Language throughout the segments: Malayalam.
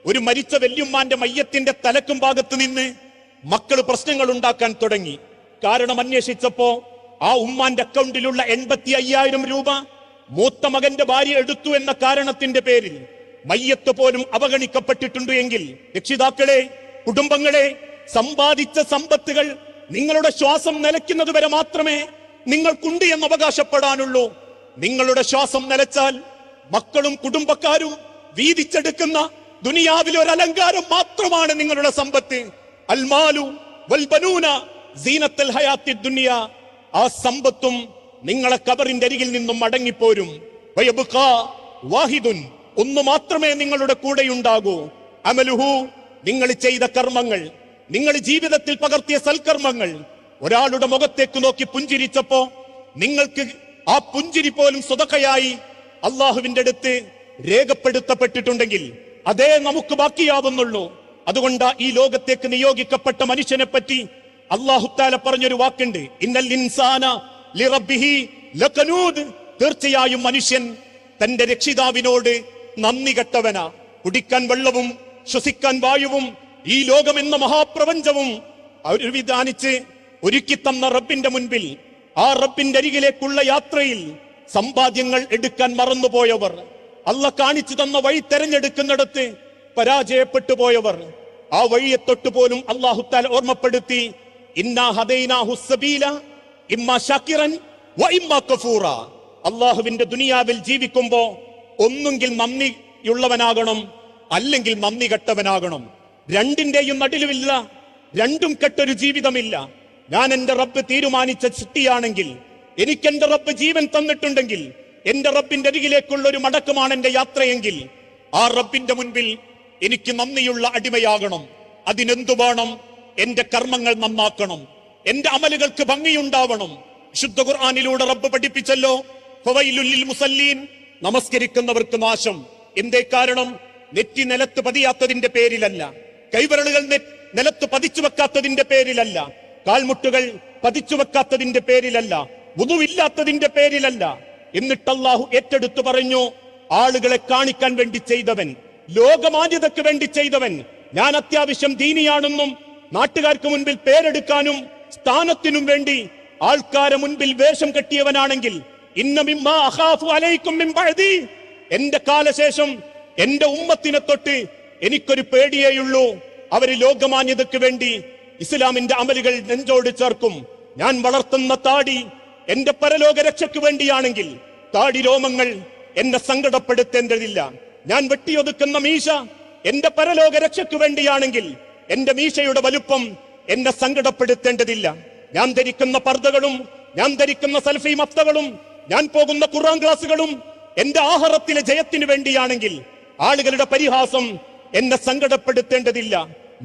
ഒരു മരിച്ച വല്യുമ്മാന്റെ മയ്യത്തിന്റെ തലക്കും ഭാഗത്ത് നിന്ന് മക്കള് പ്രശ്നങ്ങൾ ഉണ്ടാക്കാൻ തുടങ്ങി. കാരണം അന്വേഷിച്ചപ്പോ ആ ഉമ്മാന്റെ അക്കൗണ്ടിലുള്ള 85,000 രൂപ മൂത്ത മകന്റെ ഭാര്യ എടുത്തു എന്ന കാരണത്തിന്റെ പേരിൽ മയ്യത്ത് പോലും അവഗണിക്കപ്പെട്ടിട്ടുണ്ട് എങ്കിൽ, രക്ഷിതാക്കളെ, കുടുംബങ്ങളെ, സമ്പാദിച്ച സമ്പത്തുകൾ നിങ്ങളുടെ ശ്വാസം നിലയ്ക്കുന്നത് വരെ മാത്രമേ നിങ്ങൾക്കുണ്ട് എന്ന് അവകാശപ്പെടാനുള്ളൂ. നിങ്ങളുടെ ശ്വാസം നിലച്ചാൽ മക്കളും കുടുംബക്കാരും വീതിച്ചെടുക്കുന്ന ദുനിയാവിലെ ഒരു അലങ്കാരം മാത്രമാണ് നിങ്ങളുടെ സമ്പത്ത്. അൽമാലു വൽബനൂന സീനത്തുൽ ഹയാത്തി ദുനിയ. ആ സമ്പത്തും നിങ്ങളെ ഖബറിന്റെ അരികിൽ നിന്നും മടങ്ങിപ്പോരും. വയബ്ഖാ വാഹിദുൻ, ഒന്ന് മാത്രമേ നിങ്ങളുടെ കൂടെയുണ്ടാകൂ. അമലുഹു, നിങ്ങൾ ചെയ്ത കർമ്മങ്ങൾ, നിങ്ങൾ ജീവിതത്തിൽ പകർത്തിയ സൽക്കർമ്മങ്ങൾ. ഒരാളുടെ മുഖത്തേക്ക് നോക്കി പുഞ്ചിരിച്ചപ്പോ നിങ്ങൾക്ക് ആ പുഞ്ചിരി പോലും സ്വതക്കയായി അള്ളാഹുവിന്റെ അടുത്ത് രേഖപ്പെടുത്തപ്പെട്ടിട്ടുണ്ടെങ്കിൽ അതേ നമുക്ക് ബാക്കിയാവുന്നുള്ളൂ. അതുകൊണ്ട് ഈ ലോകത്തേക്ക് നിയോഗിക്കപ്പെട്ട മനുഷ്യനെ പറ്റി അല്ലാഹു തആല പറഞ്ഞൊരു വാക്കുണ്ട്, ഇന്നൽ ഇൻസാന ലിറബ്ബിഹി ലകനൂദ്. തീർച്ചയായും മനുഷ്യൻ തന്റെ രക്ഷിതാവിനോട് നന്ദി കെട്ടവനാ. കുടിക്കാൻ വെള്ളവും ശ്വസിക്കാൻ വായുവും ഈ ലോകമെന്ന മഹാപ്രപഞ്ചവും അവർ വിധാനിച്ച് ഒരുക്കി തന്ന റബ്ബിന്റെ മുൻപിൽ, ആ റബ്ബിന്റെ അരികിലേക്കുള്ള യാത്രയിൽ സമ്പാദ്യങ്ങൾ എടുക്കാൻ മറന്നുപോയവർ, അള്ള കാണിച്ചു തന്ന വഴി തെരഞ്ഞെടുക്കുന്നിടത്ത് പരാജയപ്പെട്ടു പോയവർ, ആ വഴിയെ തൊട്ടുപോലും അല്ലാഹു തആല ഓർമ്മപ്പെടുത്തി, ഇന്നാ ഹദൈനാഹു സബീല ഇമ്മാ ശാകിറൻ വ ഇമ്മാ കഫൂറ. അല്ലാഹുവിന്റെ ദുനിയാവിൽ ജീവിക്കുമ്പോ ഒന്നുകിൽ നന്ദിയുള്ളവനാകണം, അല്ലെങ്കിൽ നന്ദി കെട്ടവനാകണം. രണ്ടിന്റെയും നടുവിലില്ല, രണ്ടും കെട്ടൊരു ജീവിതമില്ല. ഞാൻ എന്റെ റബ്ബ് തീരുമാനിച്ച സൃഷ്ടിയാണെങ്കിൽ, എനിക്ക് എന്റെ റബ്ബ് ജീവൻ തന്നിട്ടുണ്ടെങ്കിൽ, എന്റെ റബ്ബിന്റെ അരികിലേക്കുള്ള ഒരു മടക്കമാണ് എന്റെ യാത്രയെങ്കിൽ, ആ റബ്ബിന്റെ മുൻപിൽ എനിക്ക് നന്ദിയുള്ള അടിമയാകണം. അതിനെന്തു വേണം? എന്റെ കർമ്മങ്ങൾ നന്നാക്കണം, എന്റെ അമലുകൾക്ക് ഭംഗിയുണ്ടാവണം. ശുദ്ധ ഖുർആനിലൂടെ റബ്ബ് പഠിപ്പിച്ചല്ലോ, ഫവൈലുൽ ലിൽ മുസല്ലീൻ, നമസ്കരിക്കുന്നവർക്ക് നാശം. എന്തേ കാരണം? നെറ്റി നിലത്ത് പതിയാത്തതിന്റെ പേരിലല്ല, കൈവിരലുകൾ നിലത്ത് പതിച്ചു വെക്കാത്തതിന്റെ പേരിലല്ല, കാൽമുട്ടുകൾ പതിച്ചു വെക്കാത്തതിന്റെ പേരിലല്ല, വുദുവില്ലാത്തതിന്റെ പേരിലല്ല. എന്നിട്ട് അല്ലാഹു ഏറ്റെടുത്തു പറഞ്ഞു, ആളുകളെ കാണിക്കാൻ വേണ്ടി ചെയ്തവൻ, ലോകമാന്യതയ്ക്ക് വേണ്ടി ചെയ്തവൻ, ഞാൻ അത്യാവശ്യം ദീനിയാണെന്നും നാട്ടുകാർക്ക് മുൻപിൽ പേരെടുക്കാനും സ്ഥാനത്തിനും വേണ്ടി ആൾക്കാരെ മുൻപിൽ വേഷം കെട്ടിയവനാണെങ്കിൽ, ഇന്ന മിമ്മാ അഖാഫു അലൈക്കും മിൻ ബഅദി, എന്റെ കാലശേഷം എന്റെ ഉമ്മത്തിനെ തൊട്ട് എനിക്കൊരു പേടിയേയുള്ളൂ, അവര് ലോകമാന്യതയ്ക്ക് വേണ്ടി ഇസ്ലാമിന്റെ അമലുകൾ നെഞ്ചോട് ചേർക്കും. ഞാൻ വളർത്തുന്ന താടി എന്റെ പരലോക രക്ഷയ്ക്ക് വേണ്ടിയാണെങ്കിൽ താടി രോമങ്ങൾ എന്നെ സങ്കടപ്പെടുത്തേണ്ടതില്ല. ഞാൻ വെട്ടിയൊതുക്കുന്ന മീശ എന്റെ പരലോക രക്ഷയ്ക്ക് വേണ്ടിയാണെങ്കിൽ എന്റെ മീശയുടെ വലുപ്പം എന്നെ സങ്കടപ്പെടുത്തേണ്ടതില്ല. ഞാൻ ധരിക്കുന്ന പർദ്ദകളും, ഞാൻ ധരിക്കുന്ന സൽഫി മഫ്തകളും, ഞാൻ പോകുന്ന ഖുർആൻ ക്ലാസുകളും എന്റെ ആഹാരത്തിലെ ജയത്തിന് വേണ്ടിയാണെങ്കിൽ ആളുകളുടെ പരിഹാസം എന്നെ സങ്കടപ്പെടുത്തേണ്ടതില്ല.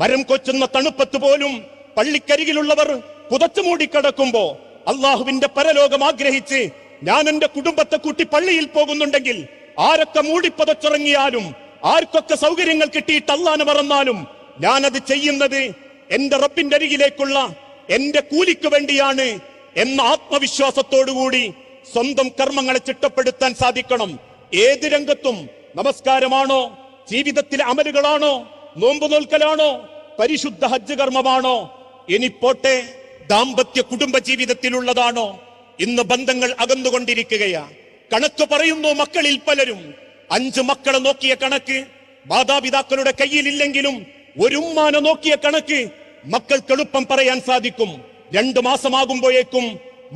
മരം കൊച്ചുന്ന തണുപ്പത്ത് പോലും പള്ളിക്കരികിലുള്ളവർ പുതച്ചു മൂടിക്കിടക്കുമ്പോ അള്ളാഹുവിന്റെ പരലോകം ആഗ്രഹിച്ച് ഞാൻ എന്റെ കുടുംബത്തെ കൂട്ടി പള്ളിയിൽ പോകുന്നുണ്ടെങ്കിൽ, ആരൊക്കെ മൂടിപ്പതച്ചിറങ്ങിയാലും, ആർക്കൊക്കെ സൗകര്യങ്ങൾ കിട്ടിയിട്ട് അള്ളാനെ മറന്നാലും, ഞാനത് ചെയ്യുന്നത് എന്റെ റബ്ബിന്റെ അരികിലേക്കുള്ള എന്റെ കൂലിക്ക് വേണ്ടിയാണ് എന്ന ആത്മവിശ്വാസത്തോടുകൂടി സ്വന്തം കർമ്മങ്ങളെ ചിട്ടപ്പെടുത്താൻ സാധിക്കണം. ഏത് രംഗത്തും, നമസ്കാരമാണോ, ജീവിതത്തിലെ അമലുകളാണോ, നോമ്പ് നോൽക്കലാണോ, പരിശുദ്ധ ഹജ്ജ് കർമ്മമാണോ, ഇനി പോട്ടെ ദാമ്പത്യ കുടുംബ ജീവിതത്തിലുള്ളതാണോ, ഇന്ന് ബന്ധങ്ങൾ അകന്നുകൊണ്ടിരിക്കുകയാ. കണക്ക് പറയുന്നു മക്കളിൽ പലരും. 5 മക്കളെ നോക്കിയ കണക്ക് മാതാപിതാക്കളുടെ കയ്യിലില്ലെങ്കിലും ഒരു ഉമ്മാനെ നോക്കിയ കണക്ക് മക്കൾക്ക് എളുപ്പം പറയാൻ സാധിക്കും. 2 മാസമാകുമ്പോഴേക്കും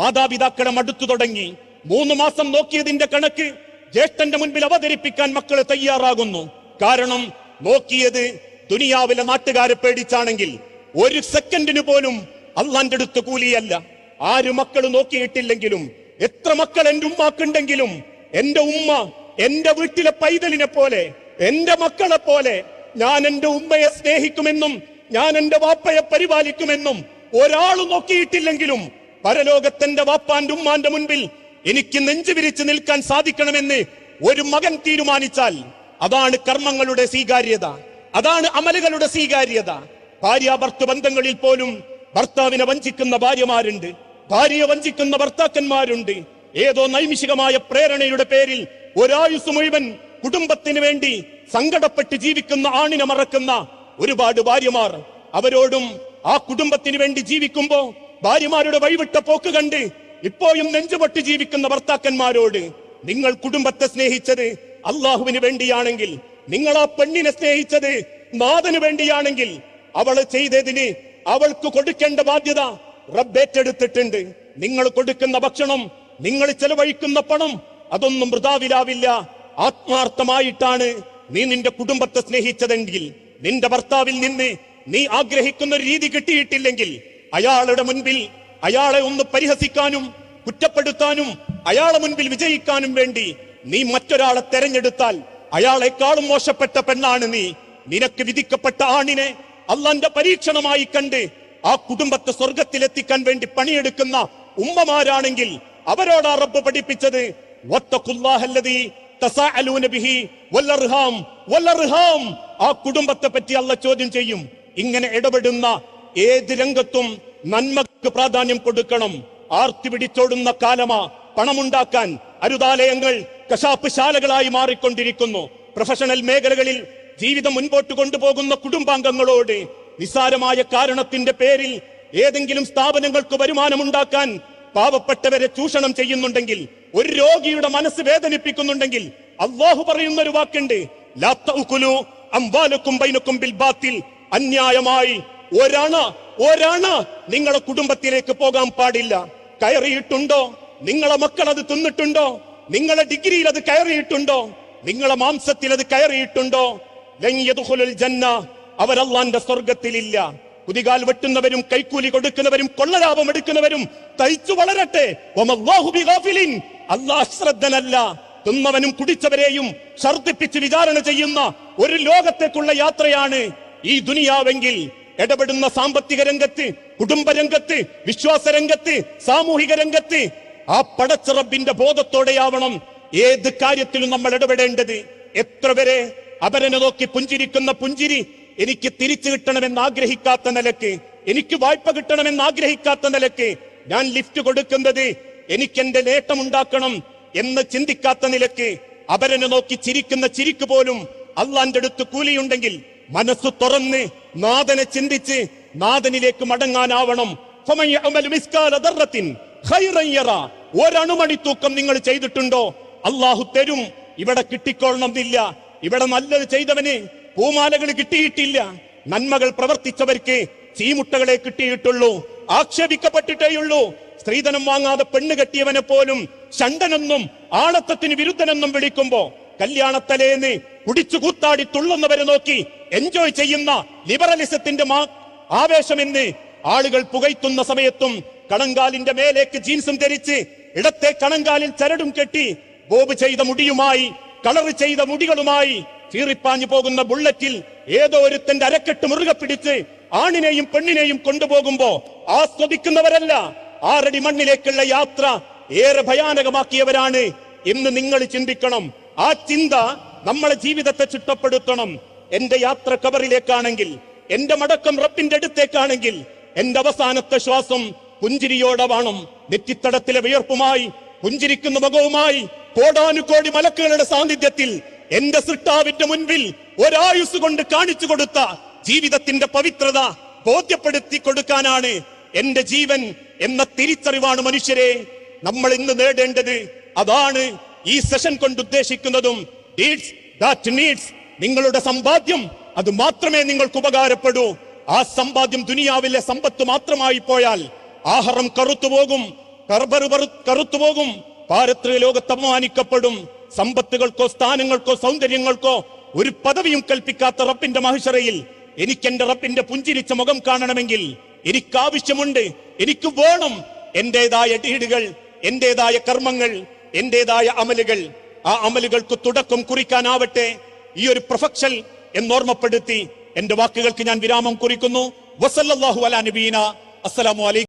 മാതാപിതാക്കളെ മടുത്തു തുടങ്ങി. 3 മാസം നോക്കിയതിന്റെ കണക്ക് ജ്യേഷ്ഠന്റെ മുൻപിൽ അവതരിപ്പിക്കാൻ മക്കള് തയ്യാറാകുന്നു. കാരണം നോക്കിയത് ദുനിയാവിലെ നാട്ടുകാരെ പേടിച്ചാണെങ്കിൽ 1 സെക്കൻഡിന് പോലും അള്ളാന്റെ അടുത്ത് കൂലിയല്ല. 6 മക്കൾ നോക്കിയിട്ടില്ലെങ്കിലും, എത്ര മക്കൾ എന്റെ ഉമ്മാക്കുണ്ടെങ്കിലും, എന്റെ ഉമ്മ എന്റെ വീട്ടിലെ പൈതലിനെ പോലെ, എന്റെ മക്കളെ പോലെ ഞാൻ എന്റെ ഉമ്മയെ സ്നേഹിക്കുമെന്നും ഞാൻ എന്റെ വാപ്പയെ പരിപാലിക്കുമെന്നും ഒരാൾ നോക്കിയിട്ടില്ലെങ്കിലും, പരലോകത്തിന്റെ വാപ്പാന്റെ ഉമ്മാന്റെ മുൻപിൽ എനിക്ക് നെഞ്ചു വിരിച്ച് നിൽക്കാൻ സാധിക്കണമെന്ന് ഒരു മകൻ തീരുമാനിച്ചാൽ അതാണ് കർമ്മങ്ങളുടെ സ്വീകാര്യത, അതാണ് അമലുകളുടെ സ്വീകാര്യത. ഭാര്യാഭർത്തൃ ബന്ധങ്ങളിൽ പോലും ഭർത്താവിനെ വഞ്ചിക്കുന്ന ഭാര്യമാരുണ്ട്, ഭാര്യയെ വഞ്ചിക്കുന്ന ഭർത്താക്കന്മാരുണ്ട്. ഏതോ നൈമിഷികമായ പ്രേരണയുടെ പേരിൽ ഒരായുസ് മുഴുവൻ കുടുംബത്തിന് വേണ്ടി സങ്കടപ്പെട്ട് ജീവിക്കുന്ന ആണിനെ മറക്കുന്ന ഒരുപാട് ഭാര്യമാർ. അവരോടും ആ കുടുംബത്തിന് വേണ്ടി ജീവിക്കുമ്പോ ഭാര്യമാരുടെ വഴിവിട്ട പോക്ക് കണ്ട് ഇപ്പോഴും നെഞ്ചുപൊട്ടി ജീവിക്കുന്ന ഭർത്താക്കന്മാരോട്, നിങ്ങൾ കുടുംബത്തെ സ്നേഹിച്ചത് അള്ളാഹുവിന് വേണ്ടിയാണെങ്കിൽ, നിങ്ങൾ ആ പെണ്ണിനെ സ്നേഹിച്ചത് നാഥന് വേണ്ടിയാണെങ്കിൽ, അവള് ചെയ്തതിന് അവൾക്ക് കൊടുക്കേണ്ട ബാധ്യത റബ്ബേറ്റെടുത്തിട്ടുണ്ട്. നിങ്ങൾ കൊടുക്കുന്ന ഭക്ഷണം, നിങ്ങൾ ചെലവഴിക്കുന്ന പണം, അതൊന്നും വൃഥാവിലാവില്ല. ആത്മാർത്ഥമായിട്ടാണ് നീ നിന്റെ കുടുംബത്തെ സ്നേഹിച്ചതെങ്കിൽ, നിന്റെ ഭർത്താവിൽ നിന്ന് നീ ആഗ്രഹിക്കുന്ന ഒരു രീതി കിട്ടിയിട്ടില്ലെങ്കിൽ, അയാളുടെ മുൻപിൽ അയാളെ ഒന്ന് പരിഹസിക്കാനും കുറ്റപ്പെടുത്താനും അയാളെ മുൻപിൽ വിജയിക്കാനും വേണ്ടി നീ മറ്റൊരാളെ തെരഞ്ഞെടുത്താൽ അയാളെക്കാളും മോശപ്പെട്ട പെണ്ണാണ് നീ. നിനക്ക് വിധിക്കപ്പെട്ട ആണിനെ അള്ളാന്റെ പരീക്ഷണമായി കണ്ട് ആ കുടുംബത്തെ സ്വർഗത്തിലെത്തിക്കാൻ വേണ്ടി പണിയെടുക്കുന്ന ഉമ്മമാരാണെങ്കിൽ അവരോടാ റബ്ബ് പഠിപ്പിച്ചത്, ആ കുടുംബത്തെ പറ്റി അള്ള ചോദ്യം ചെയ്യും. ഇങ്ങനെ ഇടപെടുന്ന ഏത് രംഗത്തും നന്മക്ക് പ്രാധാന്യം കൊടുക്കണം. ആർത്തി പിടിച്ചോടുന്ന കാലമാ. പണമുണ്ടാക്കാൻ അരുതാലയങ്ങൾ കശാപ്പ് ശാലകളായി മാറിക്കൊണ്ടിരിക്കുന്നു. പ്രൊഫഷണൽ മേഖലകളിൽ ജീവിതം മുൻപോട്ട് കൊണ്ടുപോകുന്ന കുടുംബാംഗങ്ങളോട് നിസ്സാരമായ കാരണത്തിന്റെ പേരിൽ ഏതെങ്കിലും സ്ഥാപനങ്ങൾക്ക് വരുമാനമുണ്ടാക്കാൻ പാവപ്പെട്ടവരെ ചൂഷണം ചെയ്യുന്നുണ്ടെങ്കിൽ, ഒരു രോഗിയുടെ മനസ്സ് വേദനിപ്പിക്കുന്നുണ്ടെങ്കിൽ, അല്ലാഹു പറയുന്ന ഒരു വാക്കുണ്ട്, ലാ തഅകുലു അംവാലക്കും ബൈനക്കും ബിൽ ബാത്തിൽ. അന്യായമായി ഒരണ നിങ്ങളെ കുടുംബത്തിലേക്ക് പോകാൻ പാടില്ല. കയറിയിട്ടുണ്ടോ? നിങ്ങളെ മക്കൾ അത് തിന്നിട്ടുണ്ടോ? നിങ്ങളെ ഡിഗ്രിയിൽ അത് കയറിയിട്ടുണ്ടോ? നിങ്ങളെ മാംസത്തിൽ അത് കയറിയിട്ടുണ്ടോ? ലൻ യദ്ഖുലുൽ ജന്ന, അവർ അല്ലാഹുവിന്റെ സ്വർഗ്ഗത്തിലില്ല. കുതികാൽ വെട്ടുന്നവരും കൈക്കൂലി കൊടുക്കുന്നവരും കൊള്ളലാഭം എടുക്കുന്നവരും തയ്ച്ചു വളരട്ടെ. വമല്ലാഹു ബിഗാഫിലിൻ, അല്ലാഹു അശ്രദ്ധനല്ല. തിന്നവനും കുടിച്ചവരെയും ഛർദ്ദിപ്പിച്ച് വിചാരണ ചെയ്യുന്ന ഒരു ലോകത്തേക്കുള്ള യാത്രയാണ് ഈ ദുനിയാവെങ്കിൽ, ഇടപെടുന്ന സാമ്പത്തിക രംഗത്ത്, കുടുംബരംഗത്ത്, വിശ്വാസ രംഗത്ത്, സാമൂഹിക രംഗത്ത് ആ പടച്ച റബ്ബിന്റെ ബോധത്തോടെയാവണം ഏത് കാര്യത്തിലും നമ്മൾ ഇടപെടേണ്ടത്. എത്ര വരെ അവരനെ നോക്കി പുഞ്ചിരിക്കുന്ന പുഞ്ചിരി എനിക്ക് തിരിച്ചു കിട്ടണമെന്ന് ആഗ്രഹിക്കാത്ത നിലക്ക്, എനിക്ക് വായ്പ കിട്ടണമെന്ന് ആഗ്രഹിക്കാത്ത നിലക്ക്, ഞാൻ ലിഫ്റ്റ് കൊടുക്കുന്നത് എനിക്ക് എന്റെ നേട്ടമുണ്ടാക്കണം എന്ന് ചിന്തിക്കാത്ത നിലക്ക്, അവരനെ നോക്കി ചിരിക്കുന്ന ചിരിക്ക് പോലും അള്ളാന്റെ അടുത്ത് കൂലിയുണ്ടെങ്കിൽ മനസ്സ് തുറന്ന് നാഥനെ ചിന്തിച്ച് നാഥനിലേക്ക് മടങ്ങാനാവണം. ഒരണുമണി തൂക്കം നിങ്ങൾ ചെയ്തിട്ടുണ്ടോ? അള്ളാഹു തരും. ഇവിടെ കിട്ടിക്കൊള്ളണമെന്നില്ല. ഇവിടെ നല്ലത് ചെയ്തവന് പൂമാലകൾ കിട്ടിയിട്ടില്ല. നന്മകൾ പ്രവർത്തിച്ചവർക്ക് ചീമുട്ടകളെ കിട്ടിയിട്ടുള്ളൂ, ആക്ഷേപിക്കപ്പെട്ടിട്ടേയുള്ളൂ. സ്ത്രീധനം വാങ്ങാതെ പെണ്ണ് കെട്ടിയവനെ പോലും ഷണ്ടനെന്നും ആണത്തത്തിന് വിരുദ്ധനെന്നും വിളിക്കുമ്പോ, കല്യാണത്തലേന്ന് കുടിച്ചു കൂത്താടി തുള്ളുന്നവരെ നോക്കി എൻജോയ് ചെയ്യുന്ന ലിബറലിസത്തിന്റെ ആവേശമെന്ന് ആളുകൾ പുകയ്ത്തുന്ന സമയത്തും കണങ്കാലിന്റെ മേലേക്ക് ജീൻസും ധരിച്ച് ഇടത്തെ കണങ്കാലിൽ ചരടും കെട്ടി ബോബ് ചെയ്ത മുടിയുമായി കളർ ചെയ്ത മുടികളുമായി ചീറിപ്പാഞ്ഞു പോകുന്ന ബുള്ളറ്റിൽ ഏതോ ഒരുത്തന്റെ അരക്കെട്ട് മുറുകെ പിടിച്ച് ആണിനെയും പെണ്ണിനെയും കൊണ്ടുപോകുമ്പോ ആസ്വദിക്കുന്നവരല്ല, 6 അടി മണ്ണിലേക്കുള്ള യാത്ര ഏറെ ഭയാനകമാക്കിയവരാണ് എന്ന് നിങ്ങൾ ചിന്തിക്കണം. ആ ചിന്ത നമ്മളെ ജീവിതത്തെ ചിട്ടപ്പെടുത്തണം. എന്റെ യാത്ര ഖബറിലേക്കാണെങ്കിൽ, എന്റെ മടക്കം റബ്ബിന്റെ അടുത്തേക്കാണെങ്കിൽ, എന്റെ അവസാനത്തെ ശ്വാസം പുഞ്ചിരിയോടെ വേണം. നെറ്റിത്തടത്തിലെ വിയർപ്പുമായി പുഞ്ചിരിക്കുന്ന മുഖവുമായി കോടാനുകോടി മലക്കുകളുടെ സാന്നിധ്യത്തിൽ എന്റെ സൃഷ്ടാവിന്റെ മുൻപിൽ ഒരായുസ് കൊണ്ട് കാണിച്ചു കൊടുത്ത ജീവിതത്തിന്റെ പവിത്രത ബോധ്യപ്പെടുത്തി കൊടുക്കാനാണ് എന്റെ ജീവൻ എന്ന തിരിച്ചറിവാണ് മനുഷ്യരെ നമ്മൾ ഇന്ന് നേടേണ്ടത്. അതാണ് ഈ സെഷൻ കൊണ്ട് ഉദ്ദേശിക്കുന്നതും. നിങ്ങളുടെ സമ്പാദ്യം അത് മാത്രമേ നിങ്ങൾക്ക് ഉപകാരപ്പെടൂ. ആ സമ്പാദ്യം ദുനിയാവിലെ സമ്പത്ത് മാത്രമായി പോയാൽ ആഹാരം കറുത്തുപോകും, കറുത്തുപോകും, പാരത്രിക ലോകത്ത് അപമാനിക്കപ്പെടും. സമ്പത്തുകൾക്കോ സ്ഥാനങ്ങൾക്കോ സൗന്ദര്യങ്ങൾക്കോ ഒരു പദവിയും കൽപ്പിക്കാത്ത റബ്ബിന്റെ മഹ്ശറയിൽ എനിക്ക് എന്റെ റബ്ബിന്റെ പുഞ്ചിരിച്ച മുഖം കാണണമെങ്കിൽ എനിക്ക് ആവശ്യമുണ്ട്, എനിക്ക് വേണം എന്റേതായ ഡീഡുകൾ, എന്റേതായ കർമ്മങ്ങൾ, എന്റേതായ അമലുകൾ. ആ അമലുകൾക്ക് തുടക്കം കുറിക്കാനാവട്ടെ ഈ ഒരു പ്രൊഫഷൽ എന്നോർമ്മപ്പെടുത്തി എന്റെ വാക്കുകൾക്ക് ഞാൻ വിരാമം കുറിക്കുന്നു. വസല്ലല്ലാഹു അലാ നബീന. അസ്സലാമു അലൈക്കും.